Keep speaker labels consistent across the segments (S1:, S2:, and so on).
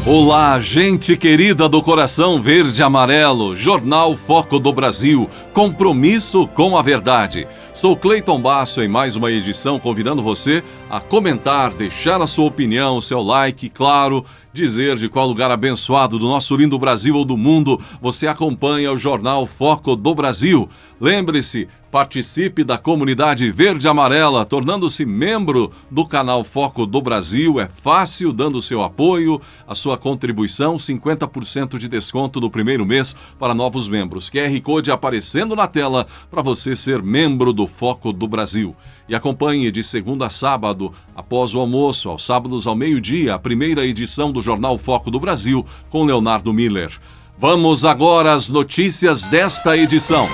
S1: Olá, gente querida do coração verde e amarelo, Jornal Foco do Brasil, compromisso com a verdade. Sou Cleiton Basso em mais uma edição, convidando você a comentar, deixar a sua opinião, o seu like, claro, dizer de qual lugar abençoado do nosso lindo Brasil ou do mundo você acompanha o Jornal Foco do Brasil. Lembre-se, participe da comunidade verde e amarela, tornando-se membro do canal Foco do Brasil. É fácil, dando seu apoio, a sua contribuição, 50% de desconto no primeiro mês para novos membros. QR Code aparecendo na tela para você ser membro do Foco do Brasil. E acompanhe de segunda a sábado, após o almoço, aos sábados ao meio-dia, a primeira edição do Jornal Foco do Brasil com Leonardo Miller. Vamos agora às notícias desta edição.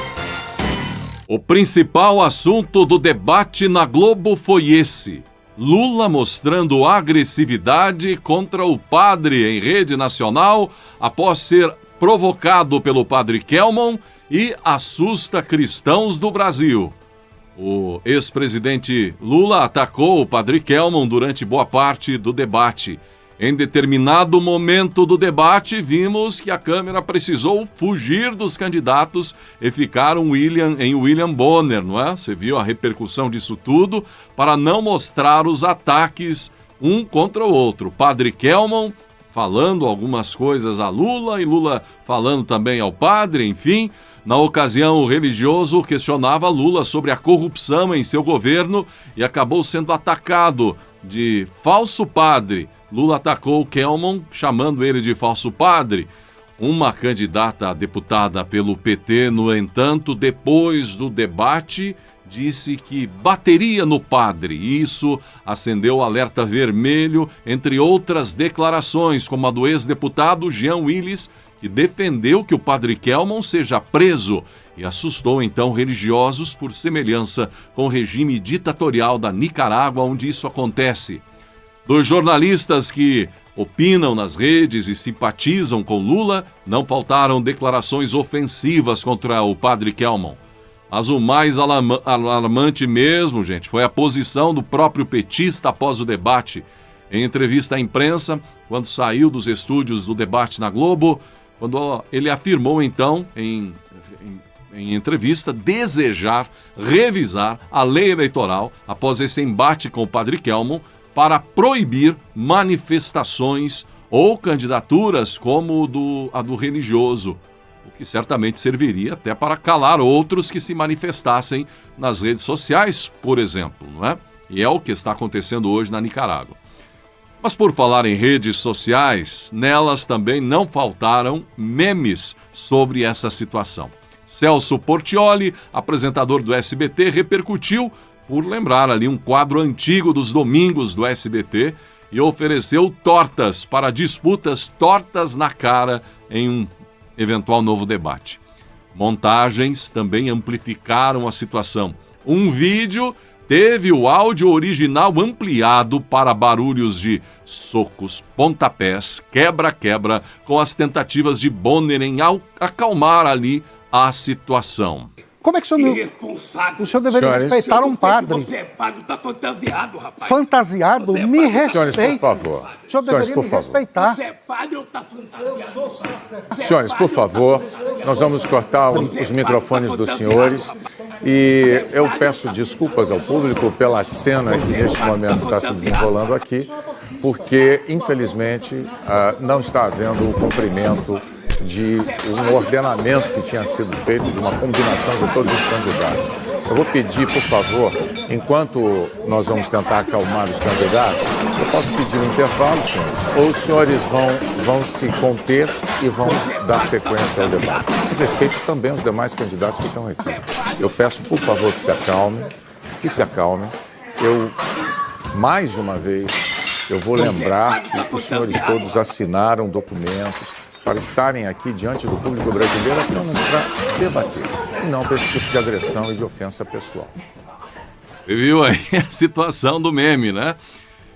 S1: O principal assunto do debate na Globo foi esse: Lula mostrando agressividade contra o padre em rede nacional após ser provocado pelo padre Kelmon e assusta cristãos do Brasil. O ex-presidente Lula atacou o padre Kelmon durante boa parte do debate. Em determinado momento do debate, vimos que a câmera precisou fugir dos candidatos e ficaram em William Bonner, não é? Você viu a repercussão disso tudo, para não mostrar os ataques um contra o outro. Padre Kelmon falando algumas coisas a Lula e Lula falando também ao padre, enfim. Na ocasião, o religioso questionava Lula sobre a corrupção em seu governo e acabou sendo atacado de falso padre. Lula atacou Kelmon, chamando ele de falso padre. Uma candidata a deputada pelo PT, no entanto, depois do debate, disse que bateria no padre. Isso acendeu o alerta vermelho, entre outras declarações, como a do ex-deputado Jean Willis, que defendeu que o padre Kelmon seja preso e assustou então religiosos por semelhança com o regime ditatorial da Nicarágua, onde isso acontece. Dos jornalistas que opinam nas redes e simpatizam com Lula, não faltaram declarações ofensivas contra o padre Kelmon. Mas o mais alarmante mesmo, gente, foi a posição do próprio petista após o debate. Em entrevista à imprensa, quando saiu dos estúdios do debate na Globo, quando ele afirmou então, em entrevista, desejar revisar a lei eleitoral após esse embate com o padre Kelmon, para proibir manifestações ou candidaturas como a do religioso, o que certamente serviria até para calar outros que se manifestassem nas redes sociais, por exemplo, não é? E é o que está acontecendo hoje na Nicarágua. Mas por falar em redes sociais, nelas também não faltaram memes sobre essa situação. Celso Portiolli, apresentador do SBT, repercutiu por lembrar ali um quadro antigo dos domingos do SBT e ofereceu tortas para disputas tortas na cara em um eventual novo debate. Montagens também amplificaram a situação. Um vídeo teve o áudio original ampliado para barulhos de socos, pontapés, quebra-quebra, com as tentativas de Bonner em acalmar ali a situação.
S2: Como é que o senhor deveria respeitar um padre?
S3: Você é padre, tá fantasiado, rapaz.
S2: Fantasiado?
S3: Você é
S2: Me
S3: padre.
S2: respeite.
S4: Senhores, por favor.
S2: O senhor deveria me respeitar.
S3: Você é padre ou tá fantasiado?
S4: Senhores, por favor, nós vamos cortar os microfones dos senhores e eu peço desculpas ao público pela cena que neste momento está se desenrolando aqui, porque, infelizmente, não está havendo o cumprimento de um ordenamento que tinha sido feito, de uma combinação de todos os candidatos. Eu vou pedir, por favor, enquanto nós vamos tentar acalmar os candidatos, eu posso pedir um intervalo, senhores, ou os senhores vão se conter e vão dar sequência ao debate. E respeito também os demais candidatos que estão aqui. Eu peço, por favor, que se acalmem. Mais uma vez, eu vou lembrar que os senhores todos assinaram documentos para estarem aqui diante do público brasileiro apenas para debater, e não para esse tipo de agressão e de ofensa pessoal.
S1: Você viu aí a situação do meme, né?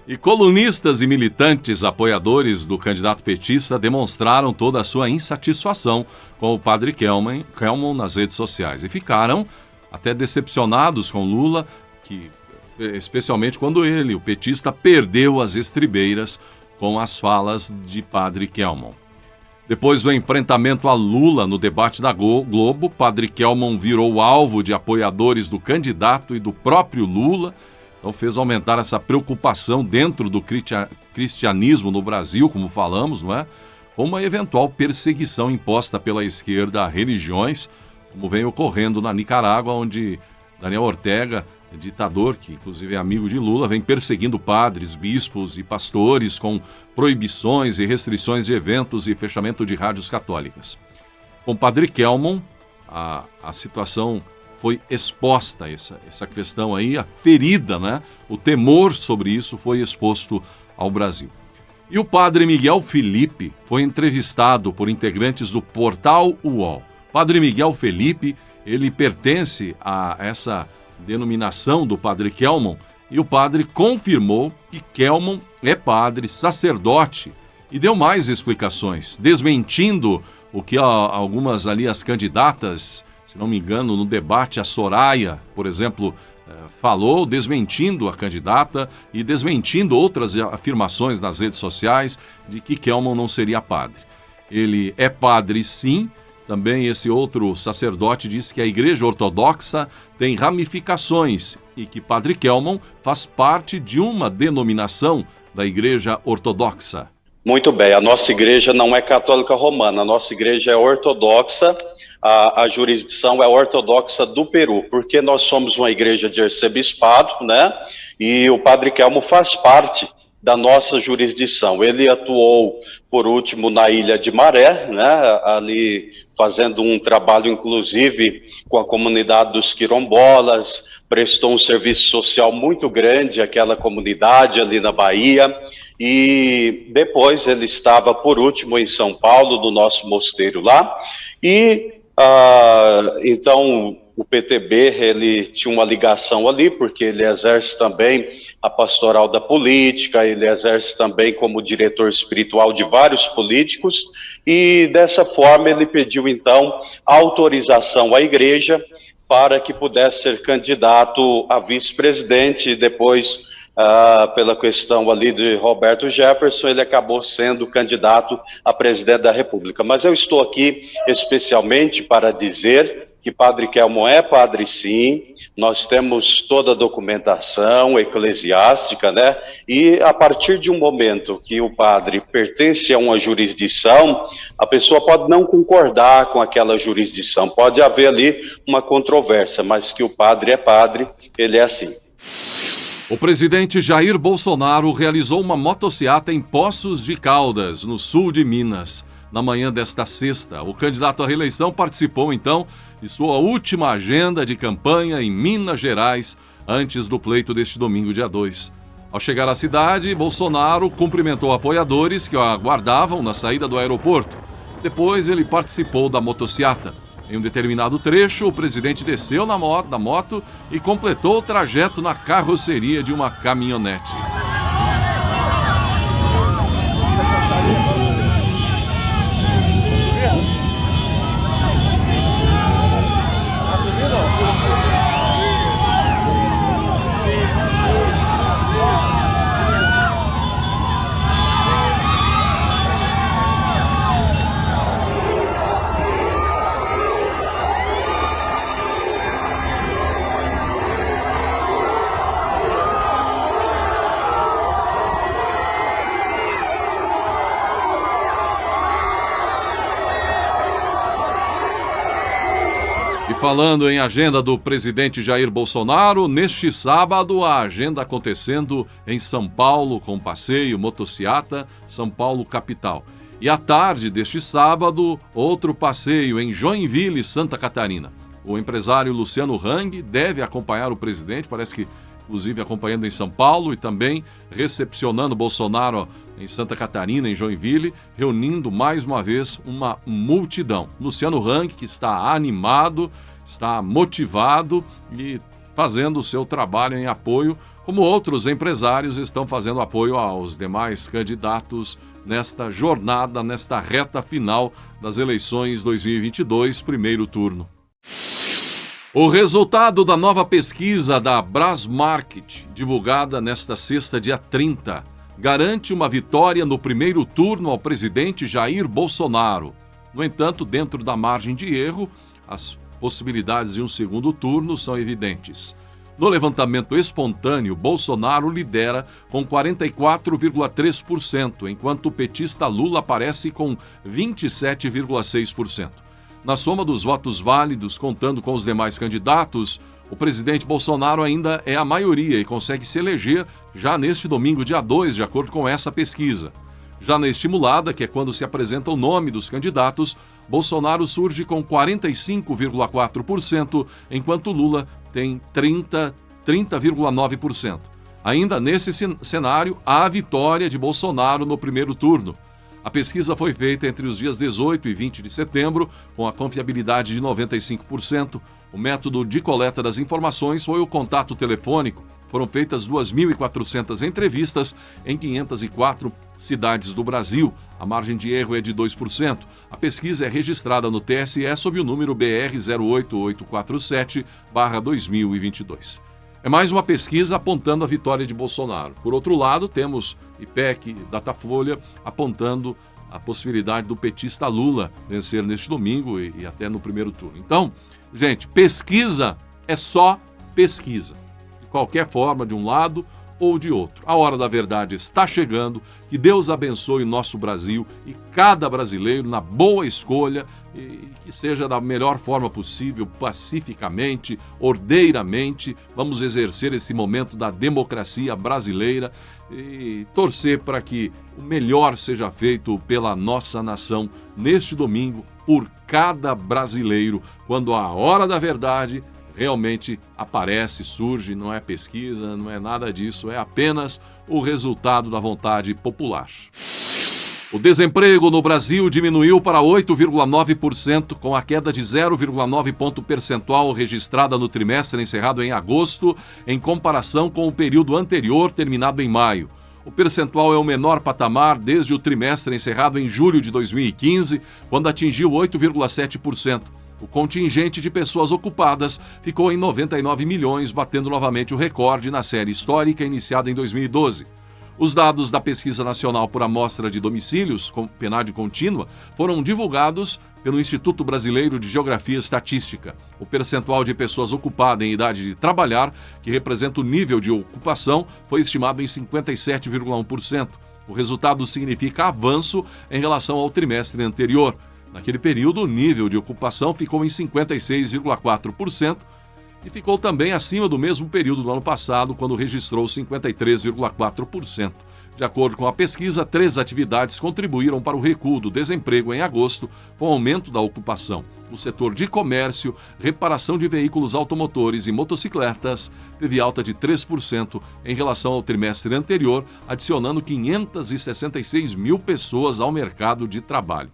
S1: E colunistas e militantes apoiadores do candidato petista demonstraram toda a sua insatisfação com o padre Kelmon nas redes sociais e ficaram até decepcionados com Lula, especialmente quando ele, o petista, perdeu as estribeiras com as falas de Padre Kelmon. Depois do enfrentamento a Lula no debate da Globo, Padre Kelmon virou alvo de apoiadores do candidato e do próprio Lula, então fez aumentar essa preocupação dentro do cristianismo no Brasil, como falamos, não é? Com uma eventual perseguição imposta pela esquerda a religiões, como vem ocorrendo na Nicarágua, onde Daniel Ortega, ditador, que inclusive é amigo de Lula, vem perseguindo padres, bispos e pastores com proibições e restrições de eventos e fechamento de rádios católicas. Com Padre Kelmon, a situação foi exposta, essa questão aí, a ferida, né? O temor sobre isso foi exposto ao Brasil. E o Padre Miguel Felipe foi entrevistado por integrantes do portal UOL. Padre Miguel Felipe, ele pertence a essa denominação do Padre Kelmon, e o padre confirmou que Kelmon é padre, sacerdote, e deu mais explicações, desmentindo o que algumas ali as candidatas, se não me engano, no debate, a Soraya, por exemplo, falou, desmentindo a candidata e desmentindo outras afirmações nas redes sociais de que Kelmon não seria padre. Ele é padre, sim. Também esse outro sacerdote disse que a Igreja Ortodoxa tem ramificações e que Padre Kelmon faz parte de uma denominação da Igreja Ortodoxa.
S5: Muito bem, a nossa igreja não é católica romana, a nossa igreja é ortodoxa, a jurisdição é ortodoxa do Peru, porque nós somos uma igreja de arcebispado, né? E o Padre Kelmon faz parte da nossa jurisdição. Ele atuou, por último, na Ilha de Maré, né, ali fazendo um trabalho, inclusive, com a comunidade dos quilombolas, prestou um serviço social muito grande àquela comunidade ali na Bahia, e depois ele estava, por último, em São Paulo, do nosso mosteiro lá, e então o PTB, ele tinha uma ligação ali, porque ele exerce também a pastoral da política, ele exerce também como diretor espiritual de vários políticos, e dessa forma ele pediu então autorização à igreja para que pudesse ser candidato a vice-presidente, e depois, pela questão ali de Roberto Jefferson, ele acabou sendo candidato a presidente da República. Mas eu estou aqui especialmente para dizer que Padre Kelmon é padre, sim, nós temos toda a documentação eclesiástica, né? E a partir de um momento que o padre pertence a uma jurisdição, a pessoa pode não concordar com aquela jurisdição, pode haver ali uma controvérsia, mas que o padre é padre, ele é assim.
S1: O presidente Jair Bolsonaro realizou uma motociata em Poços de Caldas, no sul de Minas. Na manhã desta sexta, o candidato à reeleição participou, então, de sua última agenda de campanha em Minas Gerais, antes do pleito deste domingo, dia 2. Ao chegar à cidade, Bolsonaro cumprimentou apoiadores que o aguardavam na saída do aeroporto. Depois, ele participou da motociata. Em um determinado trecho, o presidente desceu da moto e completou o trajeto na carroceria de uma caminhonete. Falando em agenda do presidente Jair Bolsonaro, neste sábado a agenda acontecendo em São Paulo com passeio, motociata, São Paulo capital. E à tarde deste sábado, outro passeio em Joinville, Santa Catarina. O empresário Luciano Hang deve acompanhar o presidente, parece que inclusive acompanhando em São Paulo e também recepcionando Bolsonaro em Santa Catarina, em Joinville, reunindo mais uma vez uma multidão. Luciano Hang, que está animado, está motivado e fazendo o seu trabalho em apoio, como outros empresários estão fazendo apoio aos demais candidatos nesta jornada, nesta reta final das eleições 2022, primeiro turno. O resultado da nova pesquisa da Brasmarket, divulgada nesta sexta, dia 30, garante uma vitória no primeiro turno ao presidente Jair Bolsonaro. No entanto, dentro da margem de erro, as possibilidades de um segundo turno são evidentes. No levantamento espontâneo, Bolsonaro lidera com 44,3%, enquanto o petista Lula aparece com 27,6%. Na soma dos votos válidos, contando com os demais candidatos, o presidente Bolsonaro ainda é a maioria e consegue se eleger já neste domingo, dia 2, de acordo com essa pesquisa. Já na estimulada, que é quando se apresenta o nome dos candidatos, Bolsonaro surge com 45,4%, enquanto Lula tem 30,9%. Ainda nesse cenário, há a vitória de Bolsonaro no primeiro turno. A pesquisa foi feita entre os dias 18 e 20 de setembro, com a confiabilidade de 95%. O método de coleta das informações foi o contato telefônico. Foram feitas 2.400 entrevistas em 504 cidades do Brasil. A margem de erro é de 2%. A pesquisa é registrada no TSE sob o número BR 08847/2022. É mais uma pesquisa apontando a vitória de Bolsonaro. Por outro lado, temos IPEC, Datafolha, apontando a possibilidade do petista Lula vencer neste domingo e até no primeiro turno. Então, gente, pesquisa é só pesquisa. De qualquer forma, de um lado ou de outro. A hora da verdade está chegando. Que Deus abençoe o nosso Brasil e cada brasileiro na boa escolha e que seja da melhor forma possível, pacificamente, ordeiramente. Vamos exercer esse momento da democracia brasileira e torcer para que o melhor seja feito pela nossa nação neste domingo, por cada brasileiro, quando a hora da verdade realmente aparece, surge, não é pesquisa, não é nada disso, é apenas o resultado da vontade popular. O desemprego no Brasil diminuiu para 8,9%, com a queda de 0,9 ponto percentual registrada no trimestre encerrado em agosto, em comparação com o período anterior, terminado em maio. O percentual é o menor patamar desde o trimestre encerrado em julho de 2015, quando atingiu 8,7%. O contingente de pessoas ocupadas ficou em 99 milhões, batendo novamente o recorde na série histórica iniciada em 2012. Os dados da Pesquisa Nacional por Amostra de Domicílios, com PNAD contínua, foram divulgados pelo Instituto Brasileiro de Geografia e Estatística. O percentual de pessoas ocupadas em idade de trabalhar, que representa o nível de ocupação, foi estimado em 57,1%. O resultado significa avanço em relação ao trimestre anterior. Naquele período, o nível de ocupação ficou em 56,4% e ficou também acima do mesmo período do ano passado, quando registrou 53,4%. De acordo com a pesquisa, 3 atividades contribuíram para o recuo do desemprego em agosto, com aumento da ocupação. O setor de comércio, reparação de veículos automotores e motocicletas teve alta de 3% em relação ao trimestre anterior, adicionando 566 mil pessoas ao mercado de trabalho.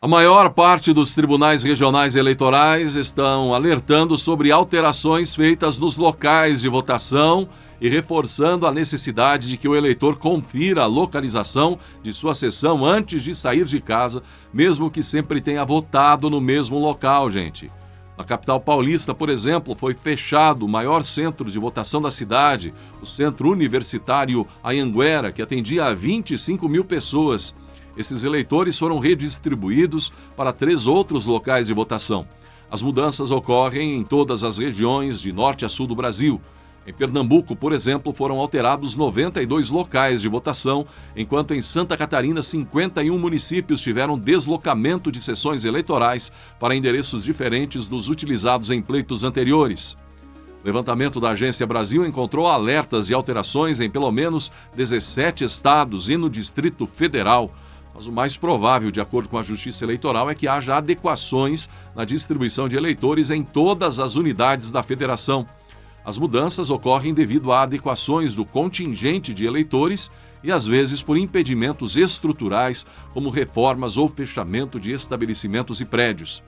S1: A maior parte dos tribunais regionais eleitorais estão alertando sobre alterações feitas nos locais de votação e reforçando a necessidade de que o eleitor confira a localização de sua sessão antes de sair de casa, mesmo que sempre tenha votado no mesmo local, gente. Na capital paulista, por exemplo, foi fechado o maior centro de votação da cidade, o Centro Universitário Anhanguera, que atendia a 25 mil pessoas. Esses eleitores foram redistribuídos para 3 outros locais de votação. As mudanças ocorrem em todas as regiões de norte a sul do Brasil. Em Pernambuco, por exemplo, foram alterados 92 locais de votação, enquanto em Santa Catarina, 51 municípios tiveram deslocamento de sessões eleitorais para endereços diferentes dos utilizados em pleitos anteriores. O levantamento da Agência Brasil encontrou alertas e alterações em pelo menos 17 estados e no Distrito Federal. Mas o mais provável, de acordo com a Justiça Eleitoral, é que haja adequações na distribuição de eleitores em todas as unidades da federação. As mudanças ocorrem devido a adequações do contingente de eleitores e, às vezes, por impedimentos estruturais, como reformas ou fechamento de estabelecimentos e prédios.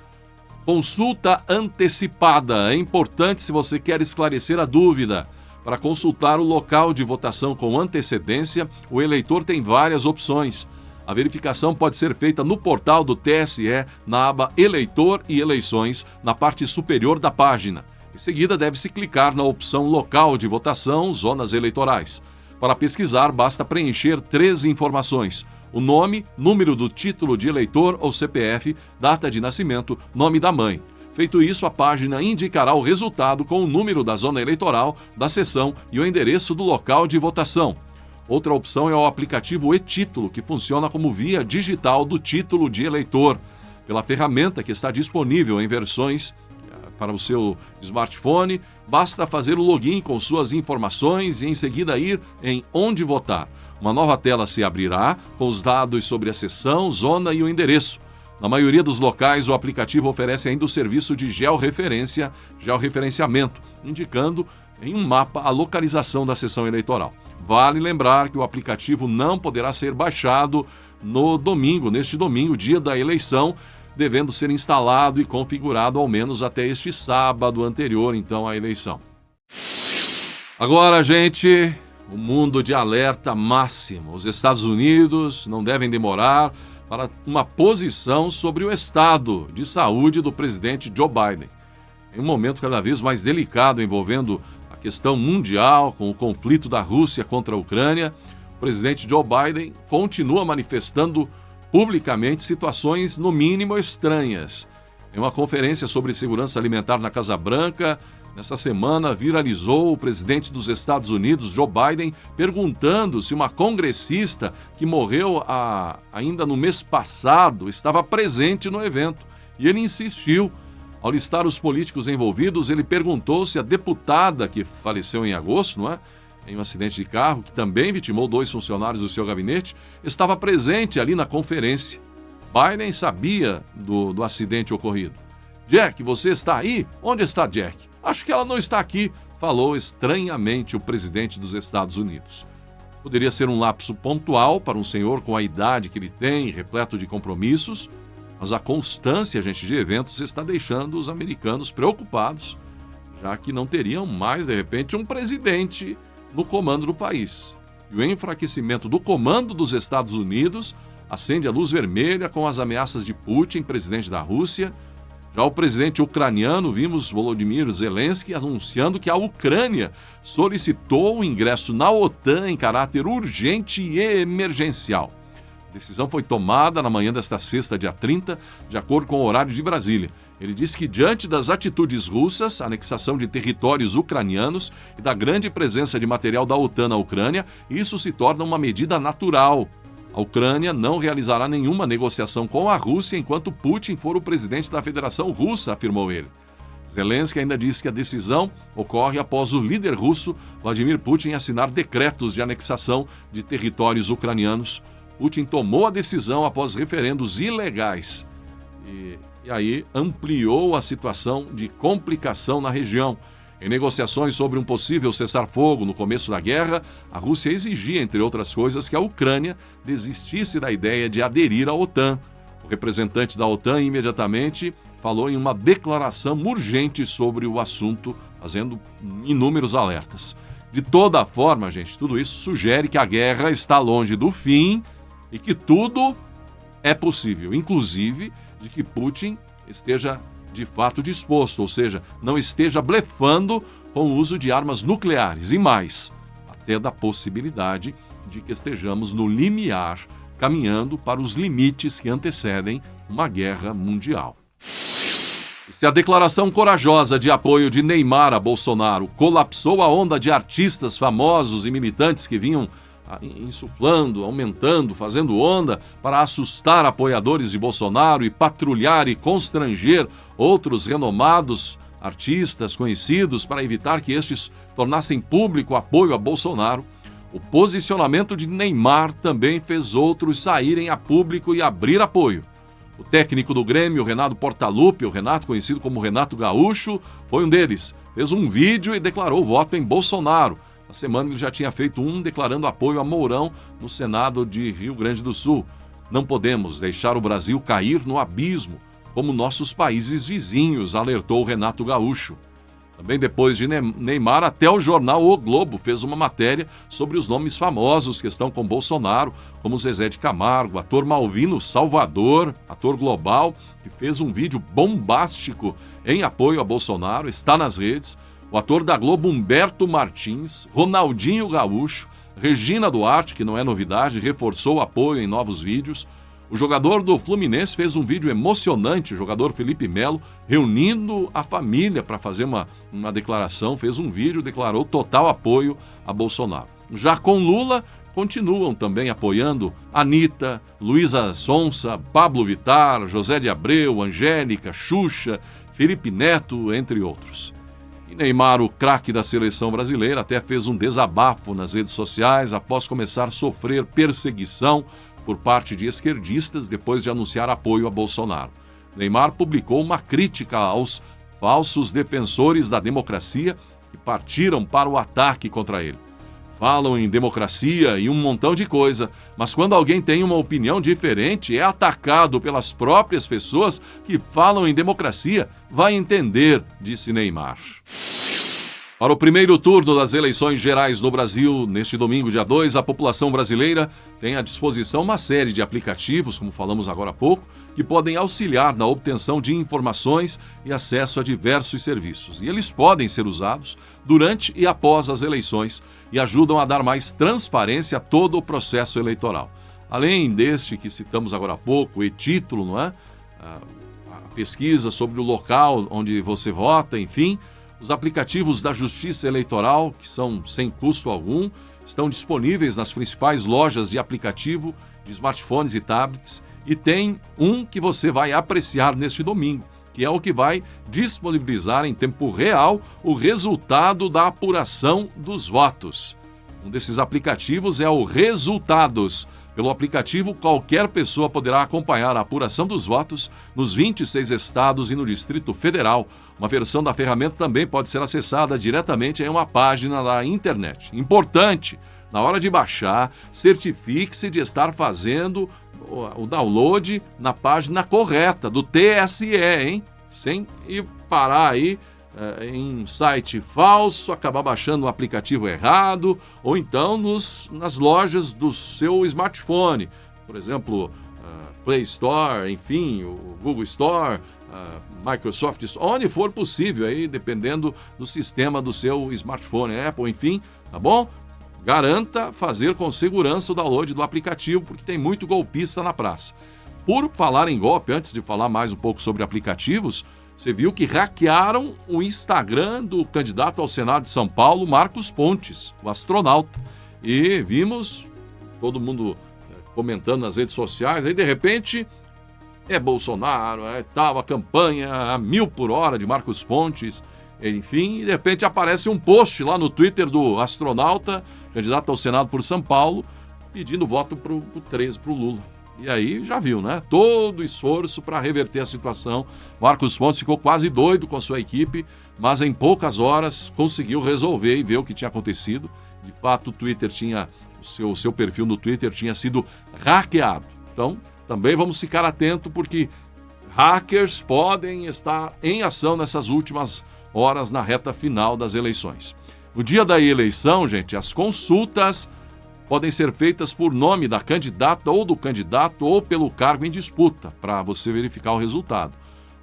S1: Consulta antecipada. É importante se você quer esclarecer a dúvida. Para consultar o local de votação com antecedência, o eleitor tem várias opções. A verificação pode ser feita no portal do TSE, na aba Eleitor e Eleições, na parte superior da página. Em seguida, deve-se clicar na opção Local de Votação, Zonas Eleitorais. Para pesquisar, basta preencher 3 informações: o nome, número do título de eleitor ou CPF, data de nascimento, nome da mãe. Feito isso, a página indicará o resultado com o número da zona eleitoral, da seção e o endereço do local de votação. Outra opção é o aplicativo e-Título, que funciona como via digital do título de eleitor, pela ferramenta que está disponível em versões para o seu smartphone. Basta fazer o login com suas informações e em seguida ir em Onde Votar. Uma nova tela se abrirá com os dados sobre a seção, zona e o endereço. Na maioria dos locais, o aplicativo oferece ainda o serviço de georreferenciamento, indicando em um mapa a localização da sessão eleitoral. Vale lembrar que o aplicativo não poderá ser baixado neste domingo, dia da eleição, devendo ser instalado e configurado ao menos até este sábado anterior, então, à eleição. Agora, gente, o mundo de alerta máximo. Os Estados Unidos não devem demorar para uma posição sobre o estado de saúde do presidente Joe Biden. Em um momento cada vez mais delicado envolvendo a questão mundial, com o conflito da Rússia contra a Ucrânia, o presidente Joe Biden continua manifestando publicamente situações, no mínimo, estranhas. Em uma conferência sobre segurança alimentar na Casa Branca, nessa semana, viralizou o presidente dos Estados Unidos, Joe Biden, perguntando se uma congressista que morreu ainda no mês passado estava presente no evento. E ele insistiu. Ao listar os políticos envolvidos, ele perguntou se a deputada que faleceu em agosto, em um acidente de carro, que também vitimou 2 funcionários do seu gabinete, estava presente ali na conferência. Biden sabia do acidente ocorrido. Jack, você está aí? Onde está Jack? Acho que ela não está aqui, falou estranhamente o presidente dos Estados Unidos. Poderia ser um lapso pontual para um senhor com a idade que ele tem, repleto de compromissos, mas a constância, de eventos está deixando os americanos preocupados, já que não teriam mais, de repente, um presidente no comando do país. E o enfraquecimento do comando dos Estados Unidos acende a luz vermelha com as ameaças de Putin, presidente da Rússia. Já o presidente ucraniano, vimos Volodymyr Zelensky anunciando que a Ucrânia solicitou o ingresso na OTAN em caráter urgente e emergencial. A decisão foi tomada na manhã desta sexta, dia 30, de acordo com o horário de Brasília. Ele disse que, diante das atitudes russas, a anexação de territórios ucranianos e da grande presença de material da OTAN na Ucrânia, isso se torna uma medida natural. A Ucrânia não realizará nenhuma negociação com a Rússia enquanto Putin for o presidente da Federação Russa, afirmou ele. Zelensky ainda disse que a decisão ocorre após o líder russo, Vladimir Putin, assinar decretos de anexação de territórios ucranianos. Putin tomou a decisão após referendos ilegais e aí ampliou a situação de complicação na região. Em negociações sobre um possível cessar-fogo no começo da guerra, a Rússia exigia, entre outras coisas, que a Ucrânia desistisse da ideia de aderir à OTAN. O representante da OTAN imediatamente falou em uma declaração urgente sobre o assunto, fazendo inúmeros alertas. De toda forma, tudo isso sugere que a guerra está longe do fim e que tudo é possível, inclusive de que Putin esteja de fato disposto, ou seja, não esteja blefando com o uso de armas nucleares e mais, até da possibilidade de que estejamos no limiar, caminhando para os limites que antecedem uma guerra mundial. E se a declaração corajosa de apoio de Neymar a Bolsonaro colapsou a onda de artistas famosos e militantes que vinham insuflando, aumentando, fazendo onda para assustar apoiadores de Bolsonaro e patrulhar e constranger outros renomados artistas conhecidos para evitar que estes tornassem público apoio a Bolsonaro, o posicionamento de Neymar também fez outros saírem a público e abrir apoio. O técnico do Grêmio, Renato Portaluppi, o Renato, conhecido como Renato Gaúcho, foi um deles. Fez um vídeo e declarou voto em Bolsonaro. Na semana ele já tinha feito um declarando apoio a Mourão no Senado de Rio Grande do Sul. Não podemos deixar o Brasil cair no abismo, como nossos países vizinhos, alertou Renato Gaúcho. Também depois de Neymar, até o jornal O Globo fez uma matéria sobre os nomes famosos que estão com Bolsonaro, como Zezé de Camargo, ator Malvino Salvador, ator global, que fez um vídeo bombástico em apoio a Bolsonaro, está nas redes, o ator da Globo Humberto Martins, Ronaldinho Gaúcho, Regina Duarte, que não é novidade, reforçou o apoio em novos vídeos. O jogador do Fluminense fez um vídeo emocionante, o jogador Felipe Melo, reunindo a família para fazer uma declaração, fez um vídeo, declarou total apoio a Bolsonaro. Já com Lula, continuam também apoiando Anitta, Luísa Sonza, Pablo Vittar, José de Abreu, Angélica, Xuxa, Felipe Neto, entre outros. E Neymar, o craque da seleção brasileira, até fez um desabafo nas redes sociais após começar a sofrer perseguição por parte de esquerdistas depois de anunciar apoio a Bolsonaro. Neymar publicou uma crítica aos falsos defensores da democracia que partiram para o ataque contra ele. Falam em democracia e um montão de coisa, mas quando alguém tem uma opinião diferente, é atacado pelas próprias pessoas que falam em democracia, vai entender, disse Neymar. Para o primeiro turno das eleições gerais no Brasil, neste domingo, dia 2, a população brasileira tem à disposição uma série de aplicativos, como falamos agora há pouco, que podem auxiliar na obtenção de informações e acesso a diversos serviços. E eles podem ser usados durante e após as eleições e ajudam a dar mais transparência a todo o processo eleitoral. Além deste que citamos agora há pouco, o e-título, não é? A pesquisa sobre o local onde você vota, enfim. Os aplicativos da Justiça Eleitoral, que são sem custo algum, estão disponíveis nas principais lojas de aplicativo de smartphones e tablets. E tem um que você vai apreciar neste domingo, que é o que vai disponibilizar em tempo real o resultado da apuração dos votos. Um desses aplicativos é o Resultados. Pelo aplicativo, qualquer pessoa poderá acompanhar a apuração dos votos nos 26 estados e no Distrito Federal. Uma versão da ferramenta também pode ser acessada diretamente em uma página da internet. Importante, na hora de baixar, certifique-se de estar fazendo o download na página correta do TSE, hein? Sem ir parar aí em site falso, acabar baixando um aplicativo errado, ou então nas lojas do seu smartphone. Por exemplo, Play Store, enfim, o Google Store, Microsoft Store, onde for possível, aí, dependendo do sistema do seu smartphone, Apple, enfim, tá bom? Garanta fazer com segurança o download do aplicativo, porque tem muito golpista na praça. Por falar em golpe, antes de falar mais um pouco sobre aplicativos, você viu que hackearam o Instagram do candidato ao Senado de São Paulo, Marcos Pontes, o astronauta. E vimos todo mundo comentando nas redes sociais, aí de repente é Bolsonaro, tal, a campanha a 1000 por hora de Marcos Pontes, enfim, e de repente aparece um post lá no Twitter do astronauta, candidato ao Senado por São Paulo, pedindo voto pro 13, pro Lula. E aí já viu, né? Todo o esforço para reverter a situação. Marcos Pontes ficou quase doido com a sua equipe, mas em poucas horas conseguiu resolver e ver o que tinha acontecido. De fato, o Twitter tinha, o seu perfil no Twitter tinha sido hackeado. Então, também vamos ficar atento porque hackers podem estar em ação nessas últimas horas na reta final das eleições. No dia da eleição, gente, as consultas podem ser feitas por nome da candidata ou do candidato ou pelo cargo em disputa, para você verificar o resultado.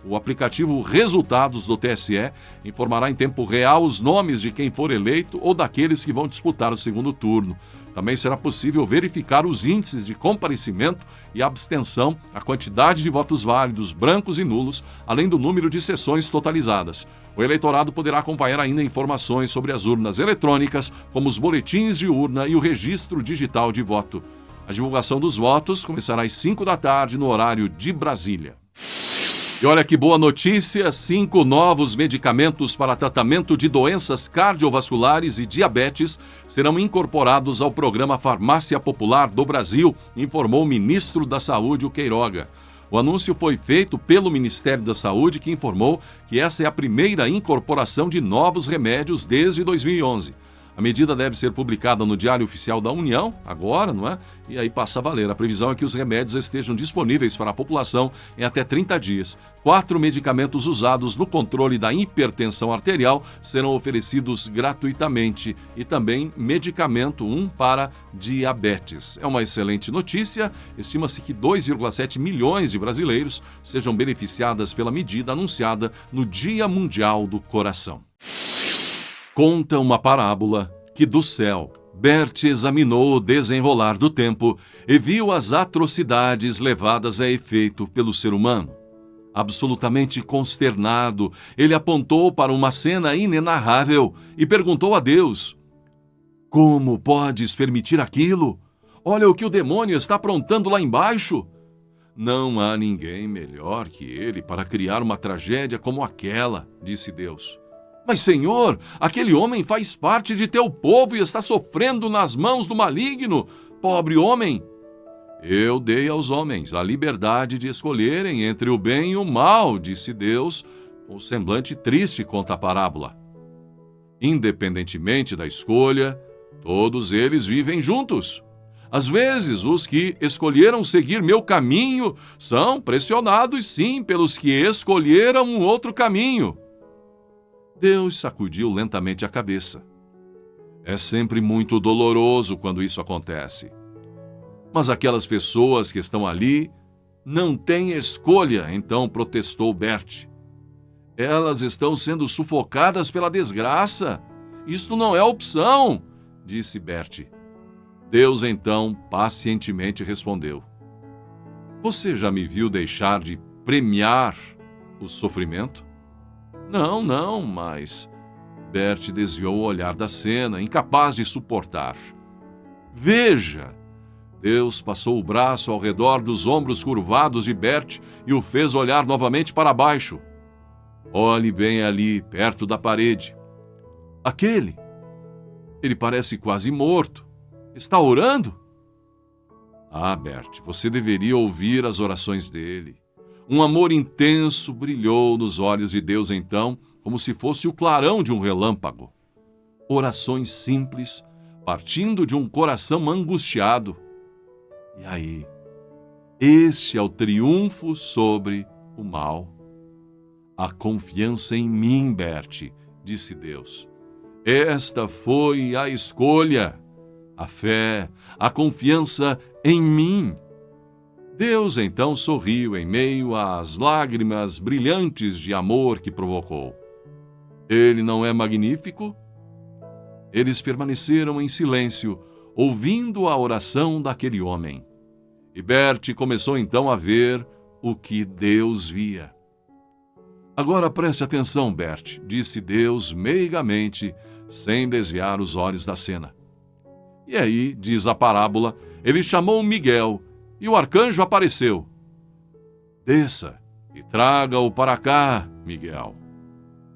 S1: O aplicativo Resultados do TSE informará em tempo real os nomes de quem for eleito ou daqueles que vão disputar o segundo turno. Também será possível verificar os índices de comparecimento e abstenção, a quantidade de votos válidos, brancos e nulos, além do número de sessões totalizadas. O eleitorado poderá acompanhar ainda informações sobre as urnas eletrônicas, como os boletins de urna e o registro digital de voto. A divulgação dos votos começará às 5 da tarde no horário de Brasília. E olha que boa notícia, 5 novos medicamentos para tratamento de doenças cardiovasculares e diabetes serão incorporados ao programa Farmácia Popular do Brasil, informou o ministro da Saúde, o Queiroga. O anúncio foi feito pelo Ministério da Saúde, que informou que essa é a primeira incorporação de novos remédios desde 2011. A medida deve ser publicada no Diário Oficial da União, agora, não é? E aí passa a valer. A previsão é que os remédios estejam disponíveis para a população em até 30 dias. 4 medicamentos usados no controle da hipertensão arterial serão oferecidos gratuitamente e também medicamento 1 para diabetes. É uma excelente notícia. Estima-se que 2,7 milhões de brasileiros sejam beneficiadas pela medida anunciada no Dia Mundial do Coração. Conta uma parábola que do céu Bert examinou o desenrolar do tempo e viu as atrocidades levadas a efeito pelo ser humano. Absolutamente consternado, ele apontou para uma cena inenarrável e perguntou a Deus: como podes permitir aquilo? Olha o que o demônio está aprontando lá embaixo. Não há ninguém melhor que ele para criar uma tragédia como aquela, disse Deus. Mas, Senhor, aquele homem faz parte de teu povo e está sofrendo nas mãos do maligno. Pobre homem! Eu dei aos homens a liberdade de escolherem entre o bem e o mal, disse Deus, com um semblante triste conta a parábola. Independentemente da escolha, todos eles vivem juntos. Às vezes, os que escolheram seguir meu caminho são pressionados, sim, pelos que escolheram um outro caminho. Deus sacudiu lentamente a cabeça. É sempre muito doloroso quando isso acontece. Mas aquelas pessoas que estão ali não têm escolha, então protestou Bert. Elas estão sendo sufocadas pela desgraça. Isto não é opção, disse Bert. Deus então pacientemente respondeu: você já me viu deixar de premiar o sofrimento? Não, mas... Bert desviou o olhar da cena, incapaz de suportar. Veja! Deus passou o braço ao redor dos ombros curvados de Bert e o fez olhar novamente para baixo. Olhe bem ali, perto da parede. Aquele! Ele parece quase morto. Está orando? Ah, Bert, você deveria ouvir as orações dele. Um amor intenso brilhou nos olhos de Deus então, como se fosse o clarão de um relâmpago. Orações simples, partindo de um coração angustiado. E aí, este é o triunfo sobre o mal. A confiança em mim, Bert, disse Deus. Esta foi a escolha, a fé, a confiança em mim. Deus então sorriu em meio às lágrimas brilhantes de amor que provocou. Ele não é magnífico? Eles permaneceram em silêncio, ouvindo a oração daquele homem. E Bert começou então a ver o que Deus via. Agora preste atenção, Bert, disse Deus meigamente, sem desviar os olhos da cena. E aí, diz a parábola, ele chamou Miguel, e o arcanjo apareceu. Desça e traga-o para cá, Miguel.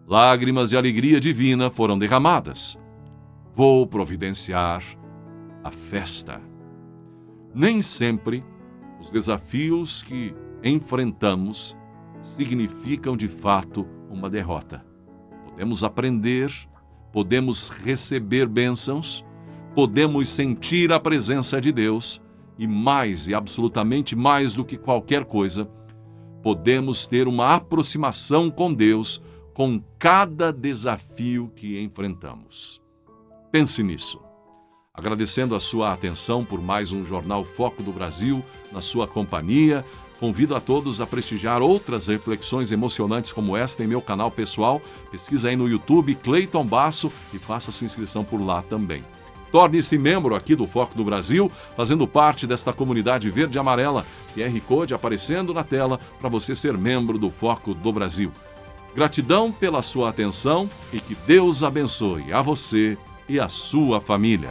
S1: Lágrimas de alegria divina foram derramadas. Vou providenciar a festa. Nem sempre os desafios que enfrentamos significam de fato uma derrota. Podemos aprender, podemos receber bênçãos, podemos sentir a presença de Deus e mais, e absolutamente mais do que qualquer coisa, podemos ter uma aproximação com Deus com cada desafio que enfrentamos. Pense nisso. Agradecendo a sua atenção por mais um Jornal Foco do Brasil, na sua companhia, convido a todos a prestigiar outras reflexões emocionantes como esta em meu canal pessoal. Pesquisa aí no YouTube Cleiton Basso e faça sua inscrição por lá também. Torne-se membro aqui do Foco do Brasil, fazendo parte desta comunidade verde e amarela. QR Code aparecendo na tela para você ser membro do Foco do Brasil. Gratidão pela sua atenção e que Deus abençoe a você e a sua família.